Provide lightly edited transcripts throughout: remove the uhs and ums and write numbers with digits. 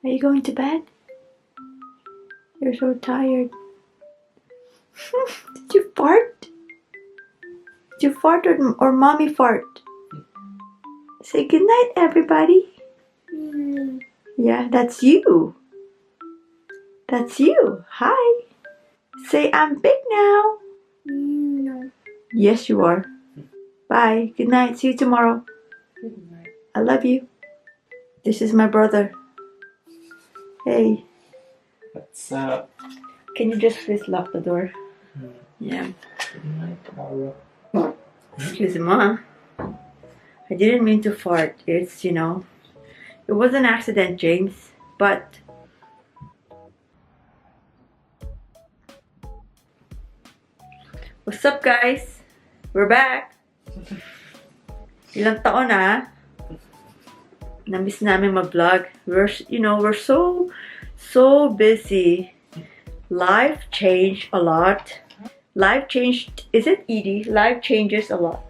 Are you going to bed? You're so tired. Did you fart? Did you fart or mommy fart? Say goodnight, everybody. Yeah, that's you. That's you. Hi. Say I'm big now. No. Yes, you are. Bye. Good night. See you tomorrow. Good night. I love you. This is my brother. Hey. What's up? Can you just please lock the door? Yeah. Good night, Laura. Excuse me. I didn't mean to fart. It's, it was an accident, James. But what's up, guys? We're back. Ilang taon na. Na-miss namin mag-vlog. We're so busy. Life changed a lot. Life changed. Is it Edie? Life changes a lot.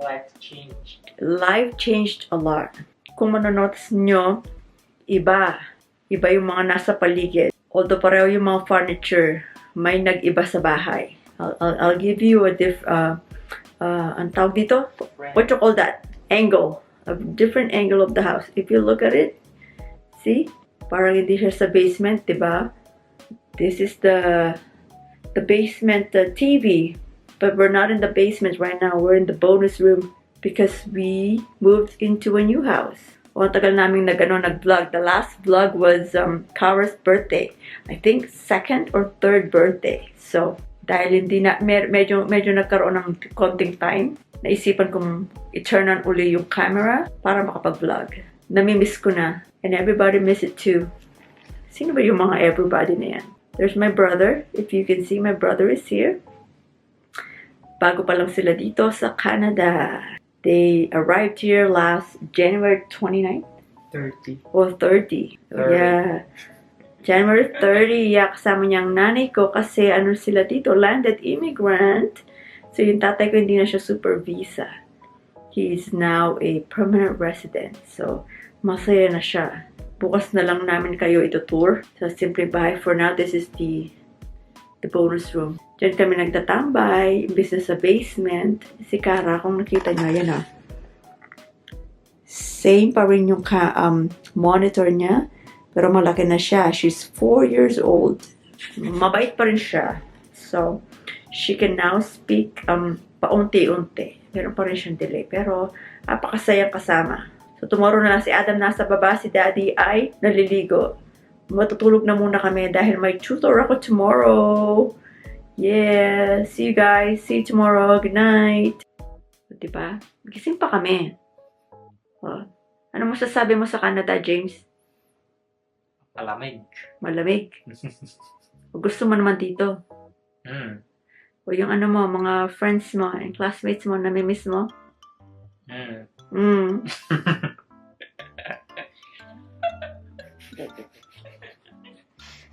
Life changed. Life changed a lot. Kung manonotice nyo, iba yung mga nasa paligid. Although pareho yung mga furniture, may nag-iba sa bahay. I'll give you a ang tawag dito? What you call that? Angle. A different angle of the house. If you look at it, see? Parang hindi siya sa basement, diba? This is the basement TV. But we're not in the basement right now. We're in the bonus room because we moved into a new house. O, tagal namin nag-vlog. The last vlog was Kara's birthday. I think second or third birthday. So, dahil hindi na, medyo nagkaroon ng konting time, naisipan kong i-turn on uli yung camera para makapag-vlog. Namimiss ko na. And everybody miss it too. Sino ba yung mga everybody na yan? There's my brother. If you can see, my brother is here. Bago pa lang sila dito sa Canada. They arrived here last January 29th? 30. Oh, 30. Yeah. January 30, kasama niyang nanay ko kasi sila dito, landed immigrant. So yung tatay ko hindi na siya super visa. He's now a permanent resident. So masaya na siya. Bukas na lang namin kayo ito tour sa Simple Bahay. For now, this is the bonus room. Diyan kami nagtatambay, imbis na sa basement. Si Kara, kung nakita nyo, yan Same pa rin yung monitor niya. Pero malaki na siya. She's 4 years old. Mabait pa rin siya. So, she can now speak paunti-unti. Meron pa rin siyang delay. Pero, napakasayang kasama. So, tomorrow na lang si Adam nasa baba. Si Daddy ay naliligo. Matutulog na muna kami dahil may tutor ako tomorrow. Yeah. See you guys. See you tomorrow. Good night. Diba? Gising pa kami. Oh. Ano masasabi mo sa Canada, James? Malamig. Malamig. O gusto mo naman dito. O yung mga friends mo, and classmates mo, namimiss mo.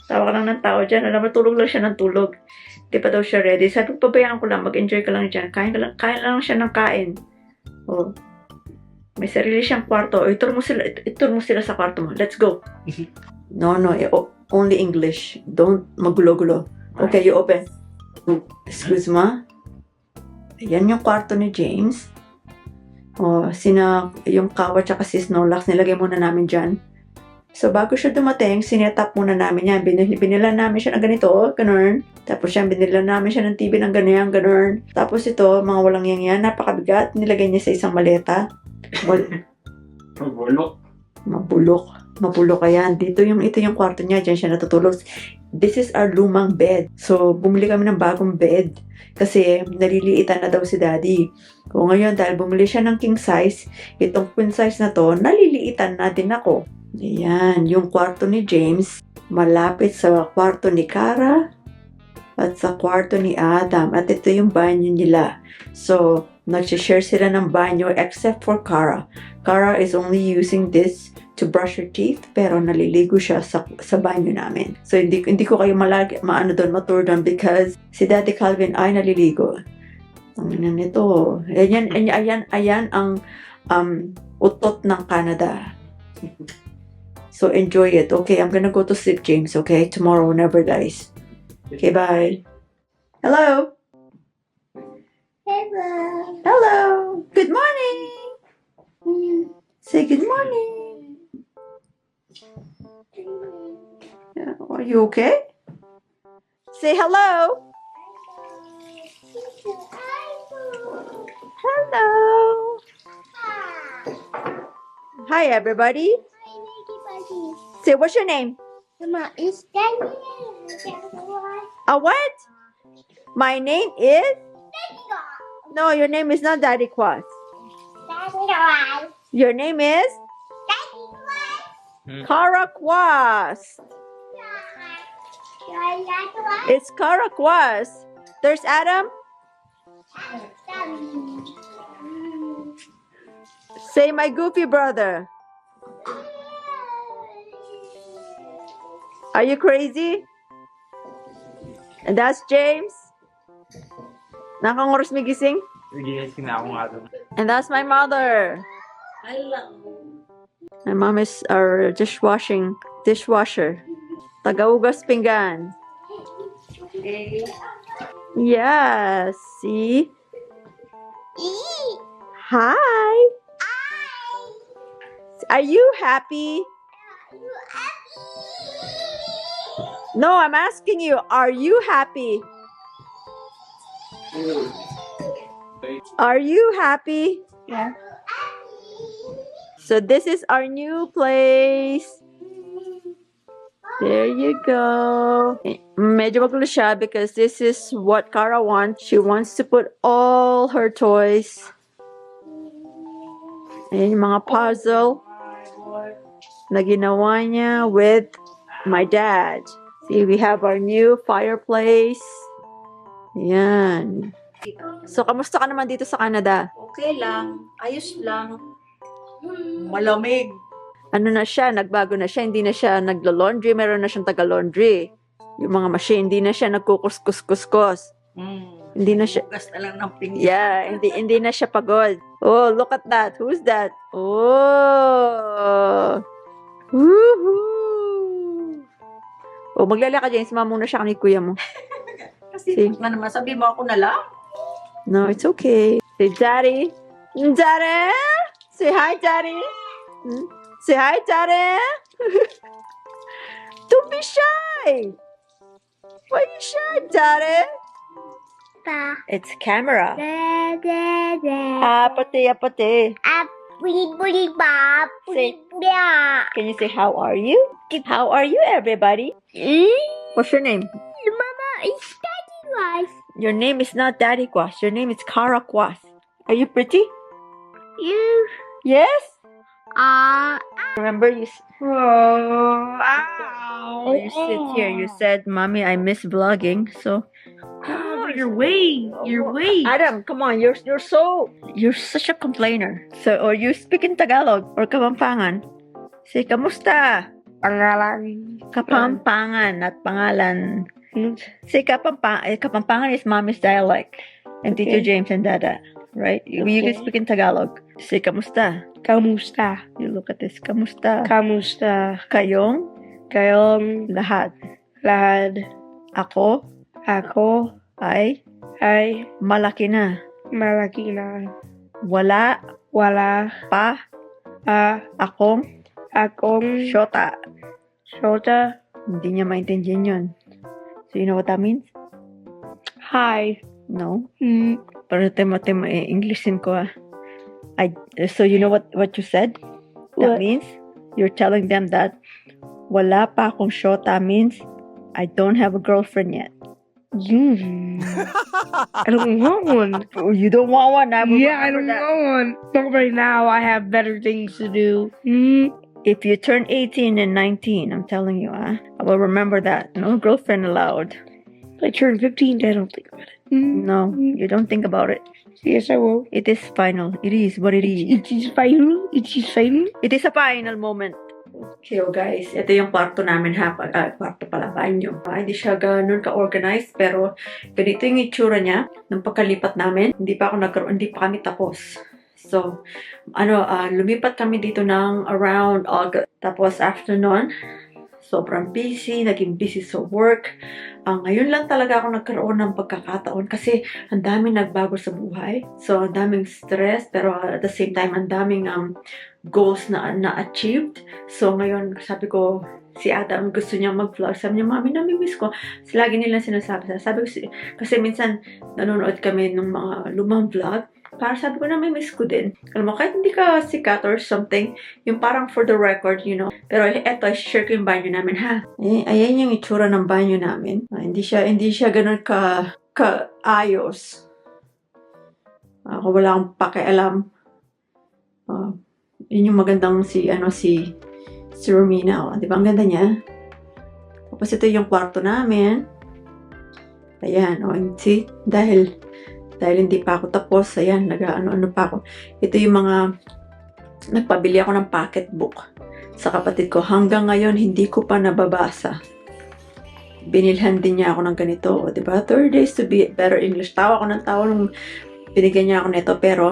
Tawa ka lang ng tao dyan. Alam mo, tulog lang siya ng tulog. Di pa daw siya ready. Sabi ko, pabayaan ko lang. Mag-enjoy ka lang dyan. Kain lang siya ng kain. O. May sarili siyang kwarto. O, itur mo sila sa kwarto mo. Let's go. No. Only English. Don't magulo-gulo. Okay, you open. Excuse me. Ayan yung kwarto ni James. O, yung Kawa tsaka si Snorlax, nilagay muna namin dyan. So, bago siya dumating, sinetap muna namin yan. Binilan namin siya ng ganito, ganun. Tapos binilan namin siya ng TV ng ganyan, ganun. Tapos ito, mga walang yan, napakabigat. Nilagay niya sa isang maleta. Mabulok ayan. Ito yung kwarto niya. Diyan siya natutulog. This is our lumang bed. So, bumili kami ng bagong bed. Kasi, naliliitan na daw si Daddy. O ngayon, dahil bumili siya ng king size, itong queen size na to, naliliitan na din ako. Ayan, yung kwarto ni James, malapit sa kwarto ni Kara at sa kwarto ni Adam. At ito yung banyo nila. So, nag-share sila ng banyo except for Kara. Kara is only using this to brush her teeth, pero naliligo siya sa banyo namin. So, hindi ko kayo matur doon because si Daddy Calvin ay naliligo. Ang nito. Ayan ang utot ng Canada. So enjoy it. Okay, I'm gonna go to sleep, James. Okay, tomorrow never dies. Okay, bye. Hello. Hello. Hello. Good morning. Say good morning. Yeah, are you okay? Say hello. Hello. Hi, everybody. Say, what's your name? Mama, is Daniel. What? My name is? No, your name is not Daddy Quas. Your name is? Kara Quas. It's Kara Quas. There's Adam. Say, my goofy brother. Are you crazy? And that's James. Nakang oras may gising? Ginising na ako nga doon. And that's my mother. My mom is our dishwasher. Tagaugas pinggan. Yes. See? Hi. Are you happy? No, I'm asking you, are you happy? Are you happy? Yeah. So this is our new place. There you go. Medyo magulo siya because this is what Kara wants. She wants to put all her toys. Ayan yung mga puzzle na ginawa niya with my dad. See, we have our new fireplace. Ayan. So, kamusta ka naman dito sa Canada? Okay lang. Ayos lang. Malamig. Ano na siya, nagbago na siya, hindi na siya naglo-laundry, meron na siyang taga-laundry. Yung mga machine, hindi na siya nagkukus-kus-kus-kus. Hindi na siya, Hugas na lang ng pinggan. yeah, hindi na siya pagod. Oh, look at that. Who's that? Oh! Woohoo! Oh, maglalaka dyan, sumama muna siya kami kuya mo. Kasi See? nga naman, sabi mo ako na lang. No, it's okay. Say, Daddy. Daddy? Say hi, Daddy. Say hi, Daddy. Don't be shy. Why are you shy, Daddy? It's camera. Apate, apate. Can you say, how are you? How are you, everybody? What's your name? Mama, it's Daddy was. Your name is not Daddy Quas. Your name is Kara Quas. Are you pretty? You Yes? are. Remember you Ow! you sit here. You said, Mommy, I miss vlogging. So, Oh, you're way. You're way. Adam, come on. You're such a complainer. So, or you speak in Tagalog or Kapampangan. Say, kamusta? Pangalan. Kapampangan, not pangalan. Say, Kapampangan is Mommy's dialect. And Tito Okay. James and Dada. Right? You can Okay. speak in Tagalog. Say, kamusta? Kamusta? You look at this. Kamusta? Kamusta? Kayong Kayong lahat. lahat. Ako Ako ay ay malaki na. malaki na. Wala Wala pa pa akong akong shota. shota. Hindi niya maintindihan yun. So, you know what that means? Hi. No? Mm, Pero tema Englishin ko ah. So, you know what you said? That What? means you're telling them that wala pa akong shota means I don't have a girlfriend yet. I don't want one. Oh, you don't want one? I will Yeah, I remember don't that. want one. But right now, I have better things to do. Mm, If you turn 18 and 19, I'm telling you, I will remember that. No girlfriend allowed. I turned 15. I don't think about it. Mm, No, you don't think about it. Yes, I will. It is final. It is what it is. It is final. It is final. It is a final moment. Okay, oh guys, ito yung kwarto namin ha. Kwarto pala, banyo. Hindi siya ganun ka-organized, pero ganito yung itsura niya. Nung pagkalipat namin, hindi pa kami tapos. So, lumipat kami dito ng around August. Tapos after nun, sobrang busy, naging busy sa work. Ngayon lang talaga ako nagkaroon ng pagkakataon kasi ang daming nagbago sa buhay. So, ang daming stress, pero at the same time, ang daming goals na na-achieved. So, ngayon, sabi ko, si Adam gusto niya mag-vlog. Sabi niya, Mami, namimiss ko. So, lagi nilang sinasabi. Sabi ko, kasi minsan nanonood kami ng mga lumang vlog. Para sabi ko, namimiss ko din. Alam mo, kahit hindi ka sikat or something, yung parang for the record, you know. Pero eto, share ko yung banyo namin, ha? Ayan yung itsura ng banyo namin. Hindi siya ganun ka-ayos. Ako wala akong pakialam. Yun yung magandang si Romina. Di ba? Ang ganda niya. Tapos ito yung kwarto namin. Ayan. See? Dahil hindi pa ako tapos. Ayan. Nag-ano pa ako. Ito yung mga nagpabili ako ng pocketbook sa kapatid ko. Hanggang ngayon, hindi ko pa nababasa. Binilhan din niya ako ng ganito. Di ba? 30 days to be better English. Tawa ko ng tawa nung binigyan niya ako nito. Pero,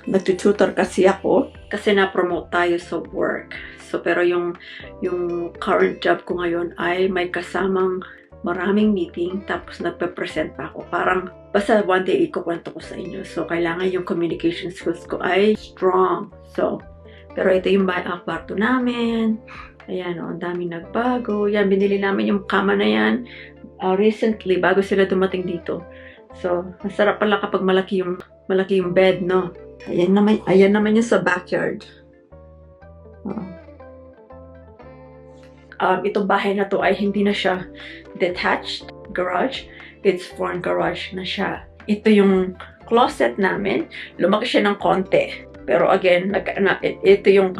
nagtututor kasi ako. Kasi na-promote tayo sa work. So, pero yung current job ko ngayon ay may kasamang maraming meeting, tapos nagpe-present pa ako. Parang, basta one day ikukwento ko sa inyo. So, kailangan yung communication skills ko ay strong. So, pero ito yung kwarto namin. Ayan, ang daming nagbago. Yan, binili namin yung kama na yan recently, bago sila dumating dito. So, masarap pala kapag malaki yung bed, no? Ayan naman yung sa backyard. Itong bahay na to ay hindi na siya detached garage. It's foreign garage na siya. Ito yung closet namin. Lumaki siya ng konti. Pero again, ito yung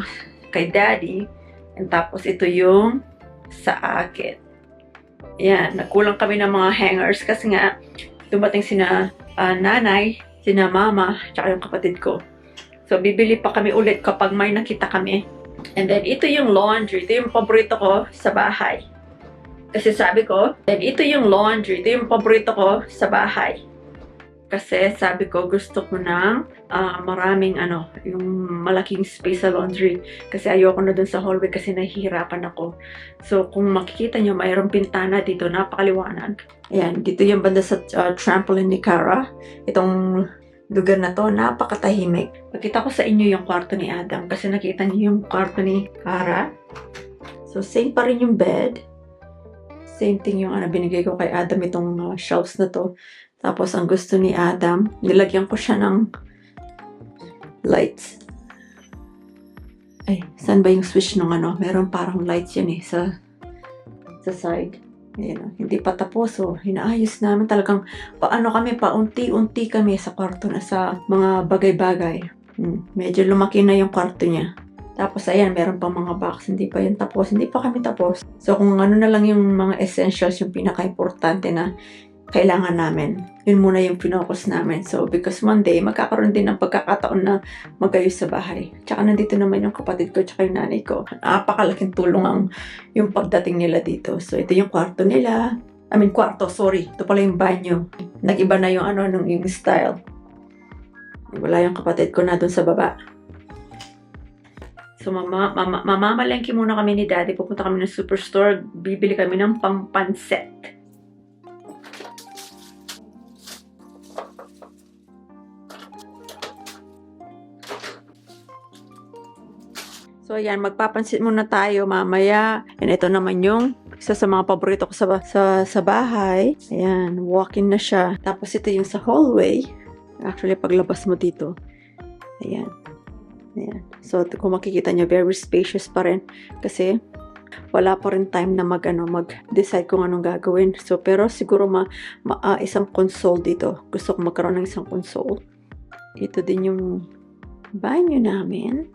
kay daddy. And tapos ito yung sa akin. Yan, nagkulang kami ng mga hangers kasi nga dumating sina nanay, sina mama, tsaka yung kapatid ko. So, bibili pa kami ulit kapag may nakita kami. And then, ito yung laundry. Ito yung paborito ko sa bahay. Kasi sabi ko, then ito yung laundry. Ito yung paborito ko sa bahay. Kasi sabi ko, gusto ko ng maraming yung malaking space sa laundry. Kasi ayoko na dun sa hallway kasi nahihirapan ako. So, kung makikita nyo, mayroong pintana dito, napakaliwanag. Ayan, dito yung banda sa trampoline ni Cara. Itong lugar na to, napakatahimik. Pakita ko sa inyo yung kwarto ni Adam kasi nakita niyo yung kwarto ni Cara. So, same pa rin yung bed. Same thing yung binigay ko kay Adam, itong shelves na to. Tapos, ang gusto ni Adam, nilagyan ko siya ng lights. Ay, saan ba yung switch nung Meron parang lights yan sa side. Ayan, hindi pa tapos, hinaayos namin talagang paunti-unti kami sa kwarto na sa mga bagay-bagay. Medyo lumaki na yung kwarto niya. Tapos ayan, meron pang mga box, hindi pa yan tapos, hindi pa kami tapos. So kung na lang yung mga essentials, yung pinaka-importante na kailangan namin, yun muna yung pinocus namin. So because one day, magkakaroon din ng pagkakataon na magayos sa bahay. Tsaka nandito naman yung kapatid ko, tsaka yung nanay ko. Napakalaking tulong yung pagdating nila dito. So ito yung kwarto nila. Ito pala yung banyo. Nag-iba na yung style. Wala yung kapatid ko na dun sa baba. So mamamalengke muna kami ni daddy. Pupunta kami ng superstore. Bibili kami ng pampanset. So, ayan, magpapansit muna tayo mamaya. And ito naman yung isa sa mga paborito ko sa bahay. Ayan, walk-in na siya. Tapos ito yung sa hallway. Actually, paglabas mo dito. Ayan. Ayan. So, kung makikita nyo, very spacious pa rin. Kasi, wala pa rin time na mag-decide kung anong gagawin. So, pero siguro isang console dito. Gusto ko magkaroon ng isang console. Ito din yung banyo namin.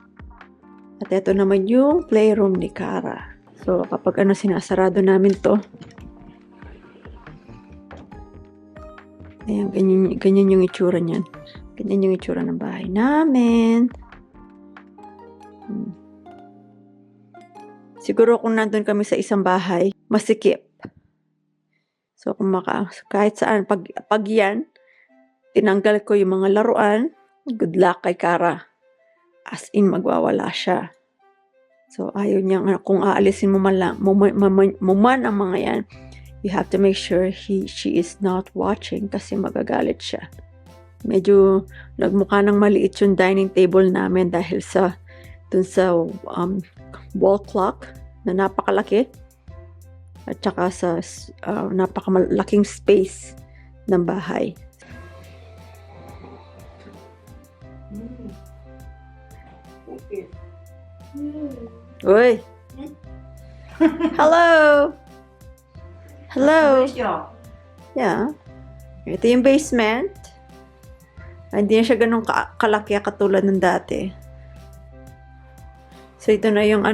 At ito naman yung playroom ni Cara. So, kapag sinasarado namin to. Ayan, ganyan yung itsura niyan. Ganyan yung itsura ng bahay namin. Siguro kung nandun kami sa isang bahay, masikip. So, kahit saan, pag yan, tinanggal ko yung mga laruan, good luck kay Cara. As in, magwawala siya. So, ayaw niya, kung aalisin mo man, mo man ang mga yan, you have to make sure she is not watching kasi magagalit siya. Medyo nagmukha ng maliit yung dining table namin dahil dun sa wall clock na napakalaki at saka sa napakamalaking space ng bahay. Uy! Hello! Hello! Yeah. Ito yung basement. Hindi na siya ganun kalaki katulad ng dati. So, ito na yung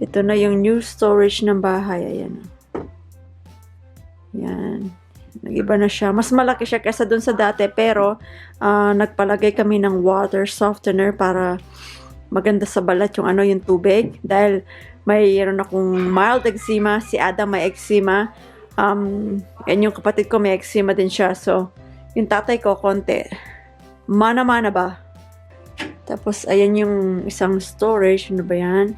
ito na yung new storage ng bahay. Ayan. Yan. Nag-iba na siya. Mas malaki siya kaysa dun sa dati. Pero, nagpalagay kami ng water softener para maganda sa balat yung tubig. Dahil mayroon akong mild eczema. Si Adam may eczema. Yan yung kapatid ko may eczema din siya. So, yung tatay ko konti. Mana-mana ba? Tapos, ayan yung isang storage. Ano ba yan?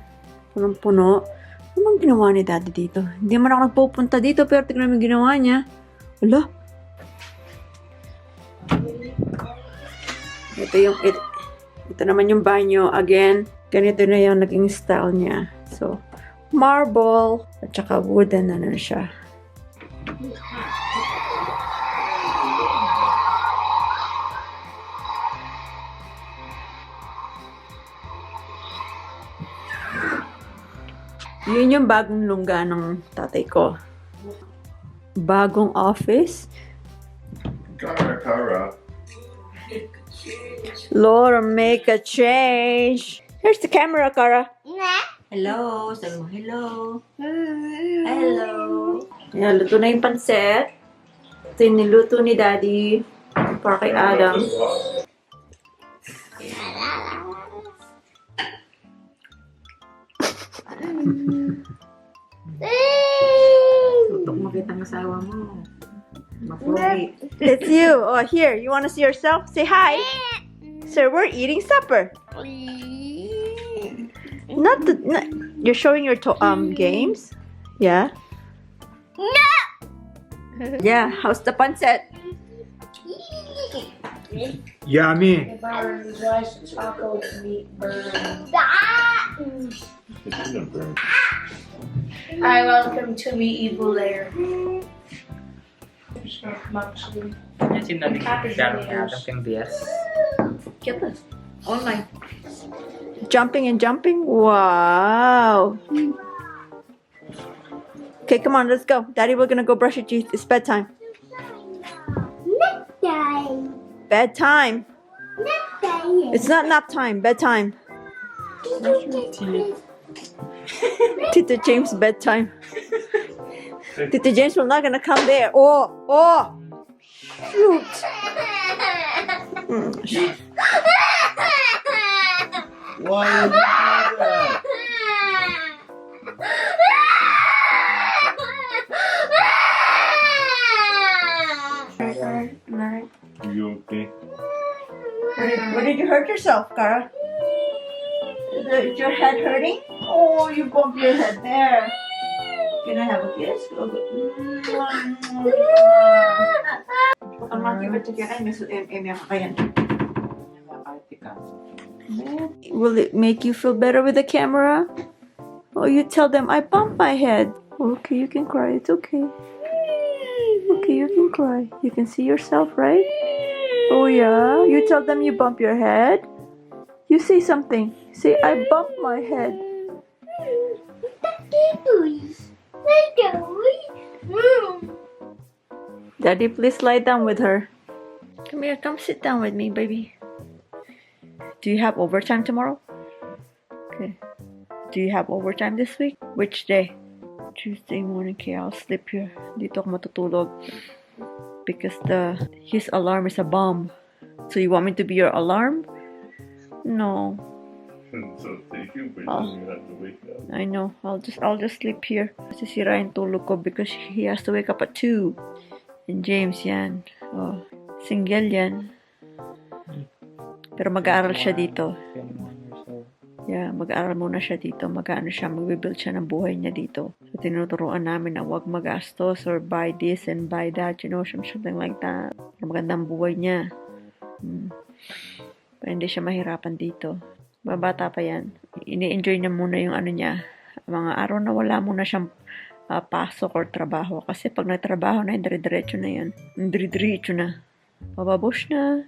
Punong-puno. Ano bang ginawa ni daddy dito? Hindi man ako nagpupunta dito, pero tignan mo yung ginawa niya. Wala. Ito naman yung banyo. Again, ganito na yung naging style niya. So, marble. At saka wooden na siya. Yun yung bagong lungga ng tatay ko. Bagong office. Kara. Laura, make a change. Here's the camera, Cara. Nah. Hello. Sabi mo, hello. Hello. Yan, luto na yung pansit. Ito yung niluto ni Daddy. Para kay Adam. Tutok makita ng asawa mo. Mapugi. It's you. Oh, here. You want to see yourself? Say hi. Sir, we're eating supper. You're showing your games? Yeah? No. Yeah. How's the pancit? Yummy! Hi, welcome to Me Evil Lair. Yan sinabi ko. Daro na atang ping DS. Get this. Online. Jumping and jumping? Wow. Okay, come on, let's go. Daddy, we're gonna go brush your teeth. It's bedtime. Time. Bedtime. Time. It's not nap time. Bedtime. Tito James bedtime. Tito James will not gonna come there. Oh. Shoot. Why would you do that? Are you okay? Where did you hurt yourself, Cara? Is your head hurting? Oh, you bumped your head there. Can I have a kiss? Will it make you feel better with the camera? Oh, you tell them I bumped my head. Okay, you can cry. It's okay. Okay, you can cry. You can see yourself, right? Oh yeah. You tell them you bump your head. You say something. Say I bumped my head. Daddy, please lie down with her. Come here, come sit down with me, baby. Do you have overtime tomorrow? Okay. Do you have overtime this week? Which day? Tuesday morning. Okay, I'll sleep here. Dito ako matutulog. Because his alarm is a bomb. So you want me to be your alarm? No. So take you, but Oh. you have to wake up. I know. I'll just sleep here. Sisira yung tulog ko because he has to wake up at 2. And James yan. Oh, single yan. Pero mag-aaral siya dito. 21 years old. Yeah, mag-aral muna siya dito. Magbibuild siya ng buhay niya dito. So, tinuturuan namin na huwag magastos or buy this and buy that, something like that. Magandang buhay niya. Para hindi siya mahirapan dito. Mabata pa yan. Ini-enjoy niya muna yung niya. Mga araw na wala muna siyang pasok or trabaho. Kasi pag nagtrabaho na, dire-diretso na yan. Dire-diretso na. Babush na.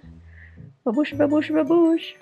Babush.